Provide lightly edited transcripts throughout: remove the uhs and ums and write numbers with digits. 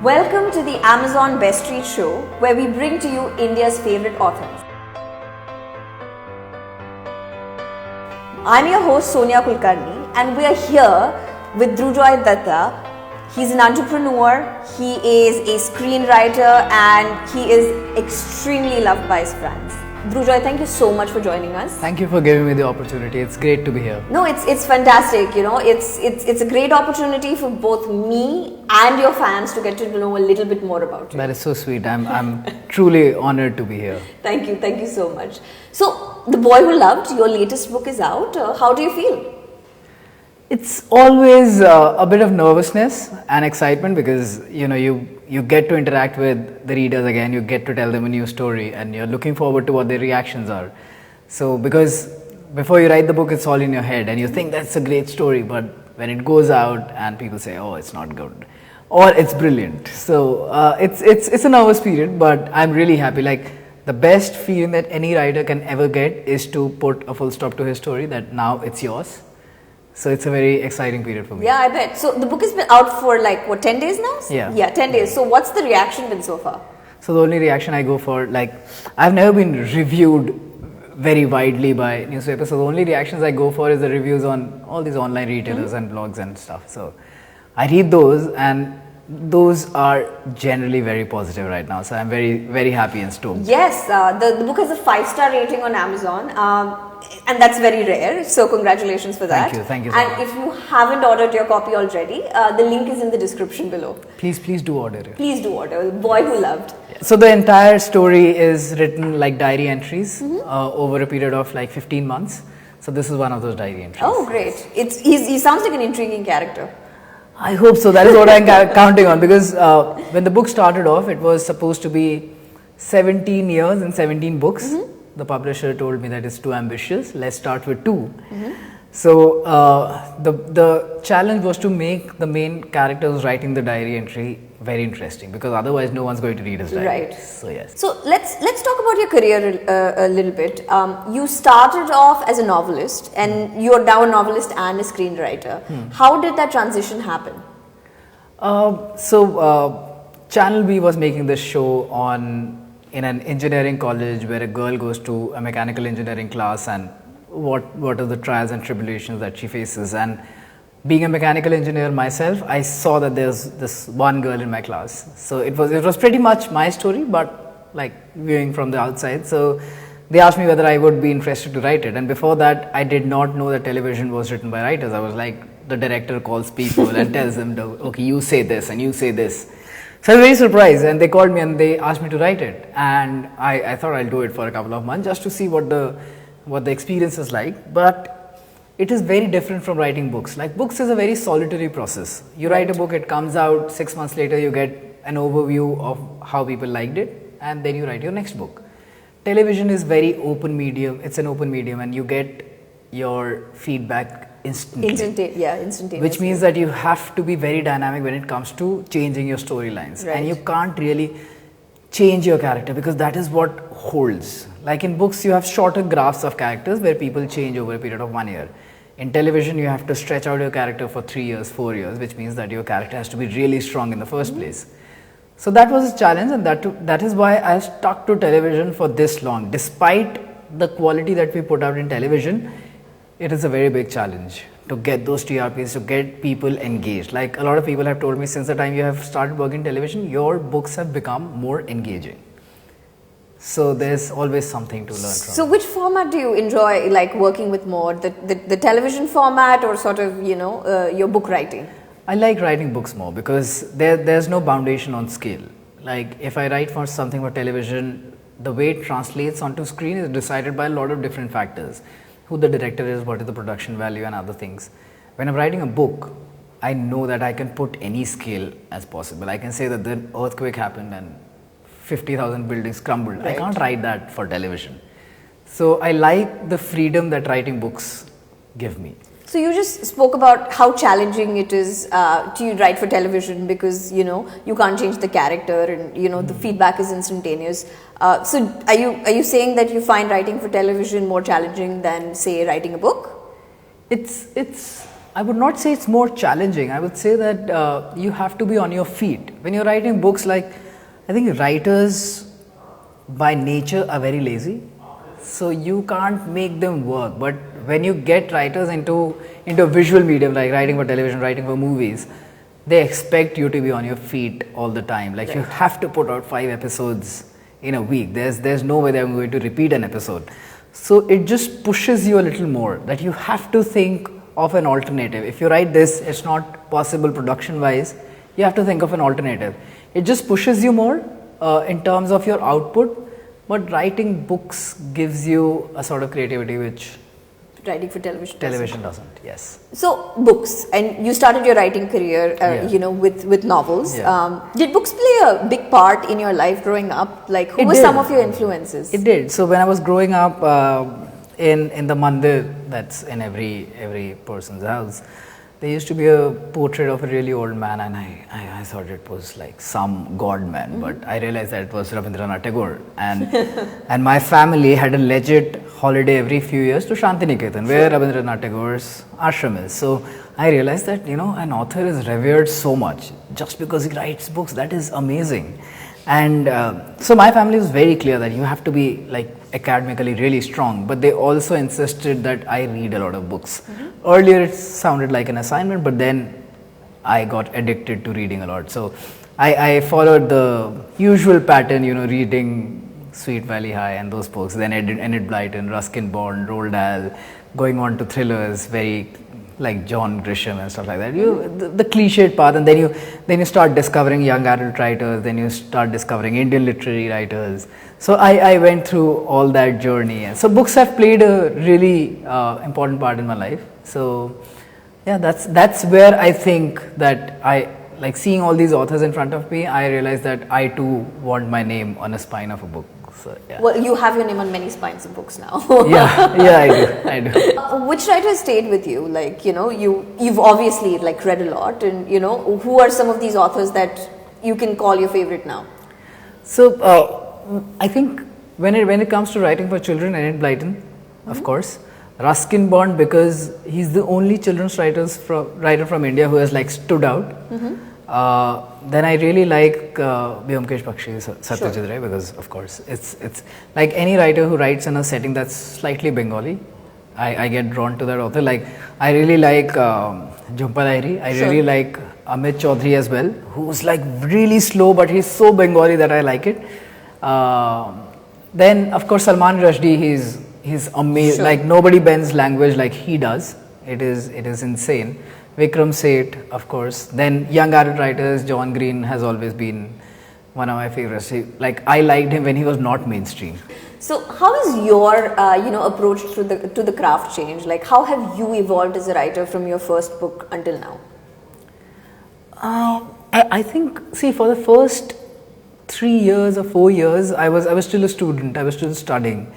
Welcome to the Amazon Best Read Show, where we bring to you India's favorite authors. I'm your host Sonia Kulkarni, and we are here with Durjoy Datta. He's an entrepreneur, he is a screenwriter, and he is extremely loved by his fans. Durjoy, thank you so much for joining us. Thank you for giving me the opportunity. It's great to be here. No, it's fantastic. You know, it's a great opportunity for both me and your fans to get to know a little bit more about you. That is so sweet. I'm truly honored to be here. Thank you so much. So, The Boy Who Loved, your latest book is out. How do you feel? It's always a bit of nervousness and excitement because you get to interact with the readers again, you get to tell them a new story, and you're looking forward to what their reactions are. So because before you write the book, it's all in your head and you think that's a great story, but when it goes out and people say, oh, it's not good or it's brilliant. So it's a nervous period, but I'm really happy. Like, the best feeling that any writer can ever get is to put a full stop to his story, that now it's yours. So it's a very exciting period for me. Yeah, I bet. So the book has been out for 10 days now? Yeah. 10 days. So what's the reaction been so far? So the only reaction I go for, I've never been reviewed very widely by newspapers. So the only reactions I go for is the reviews on all these online retailers and blogs and stuff. So I read those, and those are generally very positive right now. So I'm very, very happy and stoked. Yes, the book has a 5-star rating on Amazon. And that's very rare, so congratulations for that. Thank you so much. much. And if you haven't ordered your copy already, the link is in the description below. Please do order it. Please do order. The Boy Who Loved. So the entire story is written like diary entries over a period of 15 months. So this is one of those diary entries. Oh, great. He sounds like an intriguing character. I hope so. That is what I'm counting on, because when the book started off, it was supposed to be 17 years and 17 books. The publisher told me that it's too ambitious. Let's start with 2. So the challenge was to make the main character who's writing the diary entry very interesting, because otherwise no one's going to read his diary. Right. So yes. So let's talk about your career a little bit. You started off as a novelist, and you're now a novelist and a screenwriter. How did that transition happen? Channel B was making this show in an engineering college where a girl goes to a mechanical engineering class, and what are the trials and tribulations that she faces. And being a mechanical engineer myself, I saw that there's this one girl in my class. So it was pretty much my story, but viewing from the outside. So they asked me whether I would be interested to write it. And before that, I did not know that television was written by writers. I was like, the director calls people and tells them, okay, you say this and you say this. So I was very surprised, and they called me and they asked me to write it. And I thought I'll do it for a couple of months just to see what the experience is like. But it is very different from writing books. Books is a very solitary process. You write a book, it comes out, 6 months later you get an overview of how people liked it, and then you write your next book. Television is very open medium. It's an open medium, and you get your feedback instantly. Instantaneously. Which means that you have to be very dynamic when it comes to changing your storylines. Right. And you can't really change your character, because that is what holds. Like in books, you have shorter graphs of characters where people change over a period of 1 year. In television, you have to stretch out your character for 3 years, 4 years, which means that your character has to be really strong in the first place. So that was a challenge, and that is why I stuck to television for this long. Despite the quality that we put out in television, it is a very big challenge to get those TRPs, to get people engaged. A lot of people have told me, since the time you have started working in television, your books have become more engaging. So there's always something to learn from. So which format do you enjoy working with more? The television format, or sort of, your book writing? I like writing books more because there's no foundation on scale. If I write for something for television, the way it translates onto screen is decided by a lot of different factors. Who the director is, what is the production value, and other things. When I'm writing a book, I know that I can put any scale as possible. I can say that the earthquake happened and 50,000 buildings crumbled. Right. I can't write that for television. So I like the freedom that writing books give me. So you just spoke about how challenging it is to write for television, because you can't change the character, and the feedback is instantaneous. So are you saying that you find writing for television more challenging than, say, writing a book? It's I would not say it's more challenging. I would say that you have to be on your feet. When you're writing books, like, I think writers by nature are very lazy. So you can't make them work. But when you get writers into a visual medium, like writing for television, writing for movies, they expect you to be on your feet all the time. Like, you have to put out 5 episodes in a week. There's no way they're going to repeat an episode. So it just pushes you a little more, that you have to think of an alternative. If you write this, it's not possible production wise, you have to think of an alternative. It just pushes you more in terms of your output, but writing books gives you a sort of creativity which Writing for television doesn't. Yes. So books, and you started your writing career, with novels. Yeah. Did books play a big part in your life growing up? Like, who were some of your influences? It did. So when I was growing up in the mandir that's in every person's house, there used to be a portrait of a really old man, and I thought it was like some god man, but I realized that it was Rabindranath Tagore, and my family had a legit holiday every few years to Shantiniketan, where Rabindranath Tagore's ashram is. So I realized that, an author is revered so much just because he writes books. That is amazing. And so my family was very clear that you have to be like academically really strong, but they also insisted that I read a lot of books. Earlier it sounded like an assignment, but then I got addicted to reading a lot. So I followed the usual pattern, reading Sweet Valley High and those books, then Enid Blyton, Ruskin Bond, Roald Dahl, going on to thrillers, very like John Grisham and stuff like that. The cliched path, and then you start discovering young adult writers, then you start discovering Indian literary writers. So I went through all that journey, and so books have played a really important part in my life. So yeah, that's where I think that I like seeing all these authors in front of me. I realized that I too want my name on a spine of a book. So, yeah. Well, you have your name on many spines of books now. yeah, I do. Which writers stayed with you? Like, you've obviously like read a lot, and who are some of these authors that you can call your favorite now? So I think when it comes to writing for children, Enid Blyton, of course. Ruskin Bond, because he's the only children's writer from India who has like stood out. Then I really like Byomkesh Bakshi's Satyajit Ray, because of course it's like any writer who writes in a setting that's slightly Bengali, I get drawn to that author. Like, I really like Jhumpa Lahiri. I really like Amit Chaudhary as well, who's like really slow, but he's so Bengali that I like it. Then of course Salman Rushdie, he's amazing. Like, nobody bends language like he does. It is insane. Vikram Seth, of course. Then young adult writers, John Green has always been one of my favorites. I liked him when he was not mainstream. So how has your approach to the craft changed? Like, how have you evolved as a writer from your first book until now? I think, for the first 3 years or 4 years, I was still a student. I was still studying.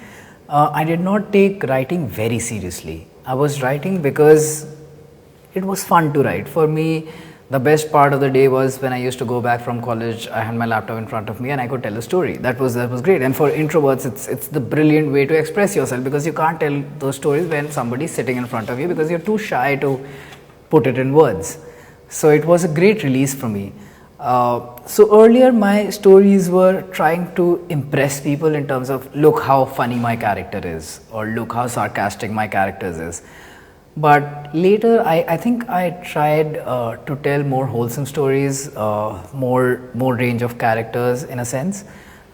I did not take writing very seriously. I was writing because it was fun to write. For me, the best part of the day was when I used to go back from college. I had my laptop in front of me and I could tell a story. That was great. And for introverts, it's the brilliant way to express yourself, because you can't tell those stories when somebody's sitting in front of you because you're too shy to put it in words. So it was a great release for me. So earlier my stories were trying to impress people in terms of, look how funny my character is, or look how sarcastic my character is. But later I think I tried to tell more wholesome stories, more range of characters in a sense.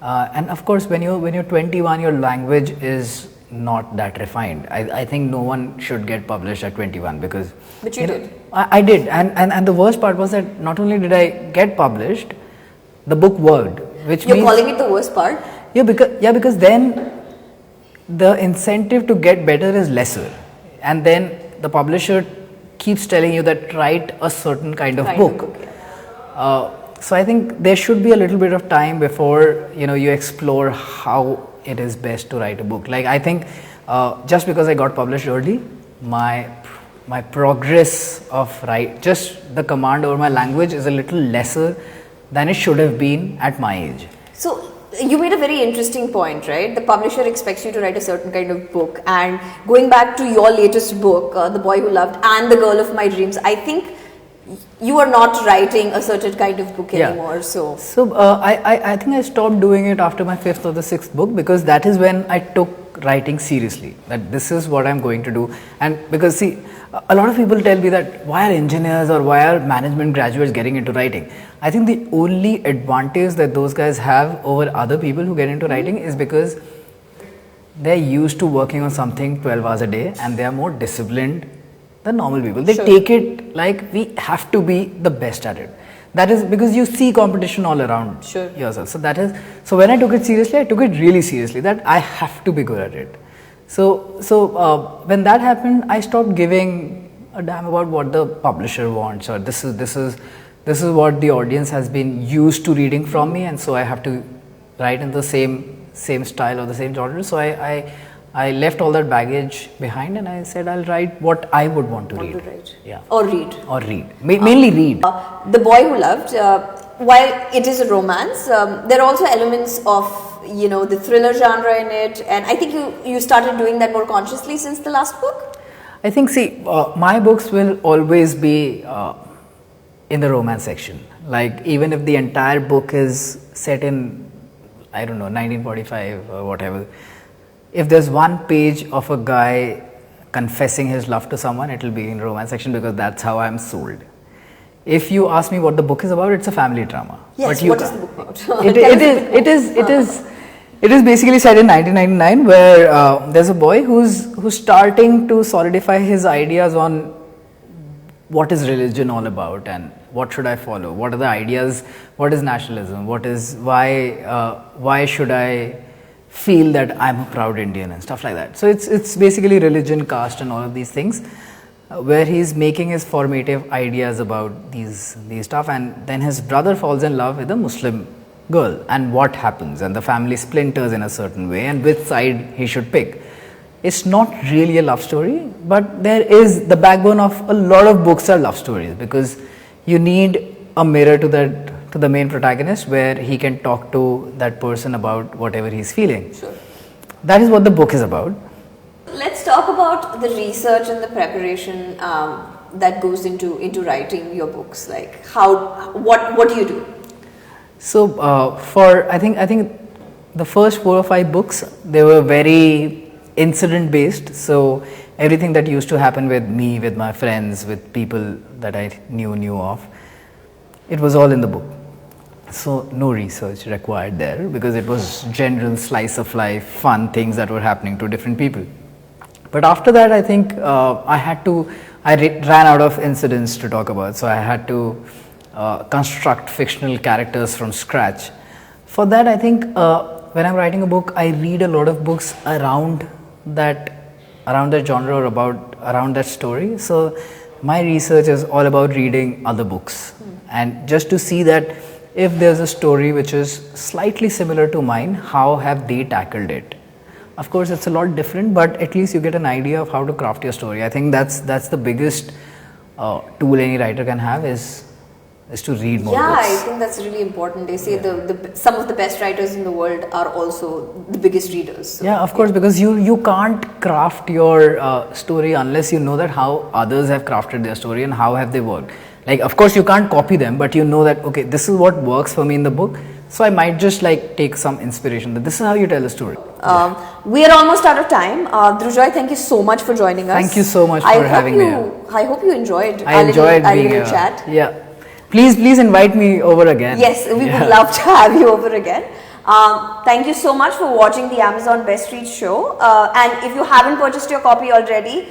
And of course when you're 21, your language is not that refined. I think no one should get published at 21 because... But you did. I did, and the worst part was that not only did I get published, the book worked, which You're means... calling it the worst part? Yeah, because then the incentive to get better is lesser, and then the publisher keeps telling you that write a certain kind of book. So I think there should be a little bit of time before you explore how it is best to write a book. Like, I think just because I got published early, my progress of just the command over my language is a little lesser than it should have been at my age. So You made a very interesting point, right? The publisher expects you to write a certain kind of book, and going back to your latest book, The Boy Who Loved and The Girl of My Dreams, I think you are not writing a certain kind of book anymore. So I think I stopped doing it after my 5th or the 6th book, because that is when I took writing seriously, that this is what I'm going to do. And because see, a lot of people tell me that why are engineers or why are management graduates getting into writing? I think the only advantage that those guys have over other people who get into writing is because they're used to working on something 12 hours a day, and they are more disciplined than normal people. They take it like we have to be the best at it. That is because you see competition all around yourself. So that is, so when I took it seriously, I took it really seriously, that I have to be good at it. So when that happened, I stopped giving a damn about what the publisher wants, or this is what the audience has been used to reading from me, and so I have to write in the same style or the same genre. So I left all that baggage behind, and I said I'll write what I would want to read. Yeah. Or read. Mainly read. The Boy Who Loved, while it is a romance, there are also elements of the thriller genre in it, and I think you started doing that more consciously since the last book. I think my books will always be in the romance section. Like even if the entire book is set in, I don't know, 1945 or whatever, if there's one page of a guy confessing his love to someone, it will be in romance section, because that's how I'm sold. If you ask me what the book is about, it's a family drama. Yes, what is the book about? It is basically set in 1999, where there's a boy who's starting to solidify his ideas on what is religion all about, and what should I follow, what are the ideas, what is nationalism, why should I feel that I'm a proud Indian and stuff like that. So it's basically religion, caste and all of these things, where he's making his formative ideas about these stuff, and then his brother falls in love with a Muslim girl, and what happens, and the family splinters in a certain way, and which side he should pick. It's not really a love story, but there is the backbone of a lot of books are love stories, because you need a mirror to the main protagonist, where he can talk to that person about whatever he's feeling. Sure. That is what the book is about. Let's talk about the research and the preparation that goes into writing your books. Like what do you do? So I think the first 4 or 5 books, they were very incident based. So everything that used to happen with me, with my friends, with people that I knew of, it was all in the book. So no research required there, because it was general slice of life, fun things that were happening to different people. But after that, I think I ran out of incidents to talk about. So I had to construct fictional characters from scratch. For that, I think when I'm writing a book, I read a lot of books around that genre, or around that story. So my research is all about reading other books, and just to see that if there's a story which is slightly similar to mine, how have they tackled it? Of course, it's a lot different, but at least you get an idea of how to craft your story. I think that's the biggest tool any writer can have is to read more books. I think that's really important. They say some of the best writers in the world are also the biggest readers. So, of course, because you can't craft your story unless you know that how others have crafted their story and how have they worked. Like, of course, you can't copy them, but you know that, okay, this is what works for me in the book. So I might just take some inspiration that this is how you tell a story. We are almost out of time. Durjoy, thank you so much for joining us. Thank you so much for having me. I hope you enjoyed our little chat. Yeah. Please invite me over again. Yes, we would love to have you over again. Thank you so much for watching the Amazon Best Reads show. And if you haven't purchased your copy already,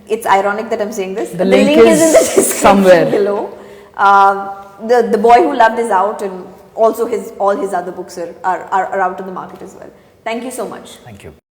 it's ironic that I'm saying this. The link is in the description somewhere below. The Boy Who Loved is out, and also all his other books are out in the market as well. Thank you so much. Thank you.